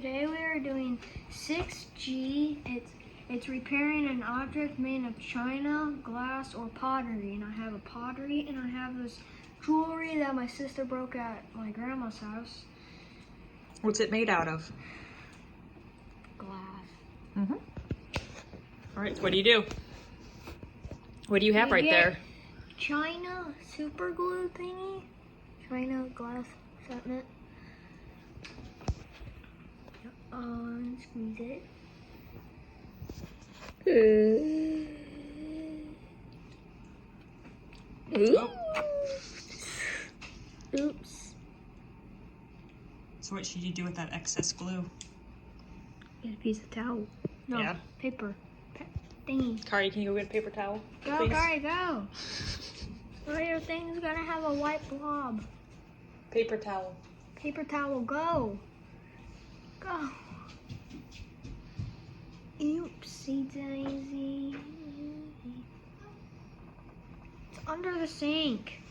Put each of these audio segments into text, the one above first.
Today we are doing 6G. It's repairing an object made of china, glass, or pottery. And I have a pottery, and I have this jewelry that my sister broke at my grandma's house. What's it made out of? Glass. Mm-hmm. All right, what do you do? What do you have right there? China super glue thingy. China glass set. Squeeze it. Oops. So what should you do with that excess glue? Get a piece of towel. No, Yeah. paper. Thingy. Kari, can you go get a paper towel? Go, please? Kari, go. Or your thing's gonna have a white blob. Paper towel. Paper towel, go. Go. Oopsie daisy. It's under the sink.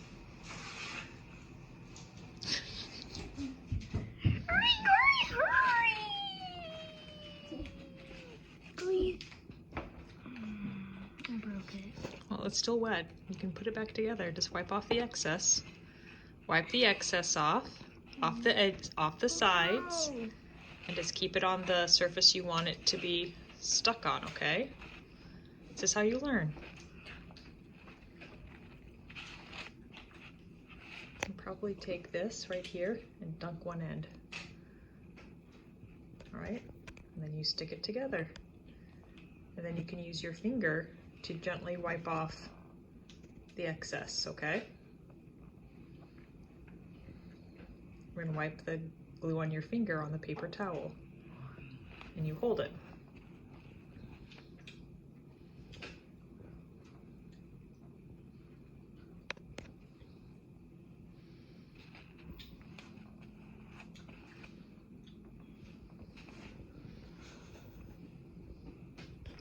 Hurry, hurry, hurry! Please. I broke it. Well, it's still wet. You can put it back together. Just wipe off the excess. Wipe the excess off the edge, off the sides, and just keep it on the surface you want it to be stuck on, okay? This is how you learn. You probably take this right here and dunk one end. All right, and then you stick it together. And then you can use your finger to gently wipe off the excess, okay? We're gonna wipe the glue on your finger on the paper towel, and you hold it.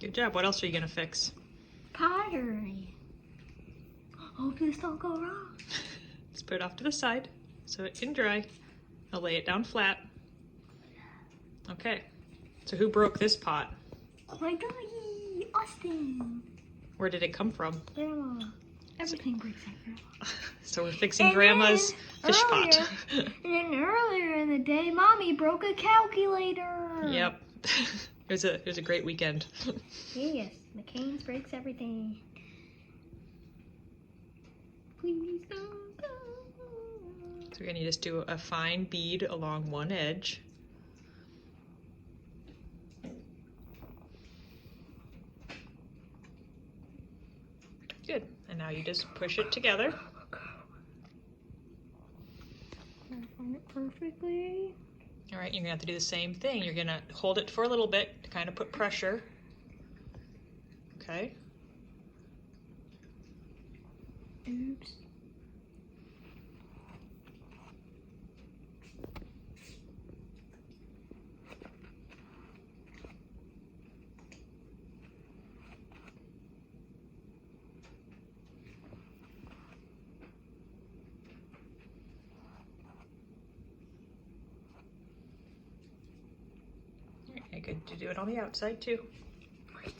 Good job. What else are you gonna fix? Pottery. Hope this don't go wrong. Let's put it off to the side so it can dry. I'll lay it down flat. Okay. So who broke this pot? My doggy, Austin. Where did it come from? Grandma. Everything breaks at Grandma. So we're fixing Grandma's fish pot. And then earlier in the day, Mommy broke a calculator. Yep. It was a great weekend. Yes, McCain's breaks everything. Please don't go. So we're gonna just do a fine bead along one edge. Good. And now you just push it together. I find it perfectly. All right, you're gonna have to do the same thing. You're gonna hold it for a little bit to kind of put pressure. Okay. Oops. Okay, good to do it on the outside too. Right.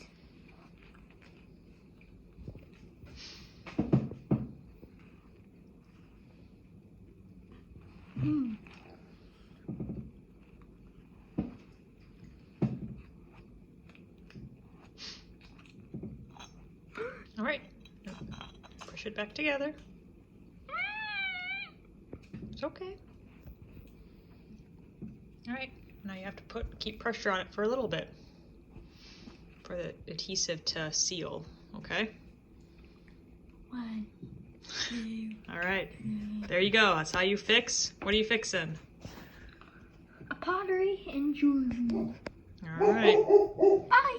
All right, push it back together. It's okay. All right, now you have to keep pressure on it for a little bit for the adhesive to seal, okay? 1, 2. All right, there you go. That's how you fix. What are you fixing? A pottery and jewelry. All right. Bye.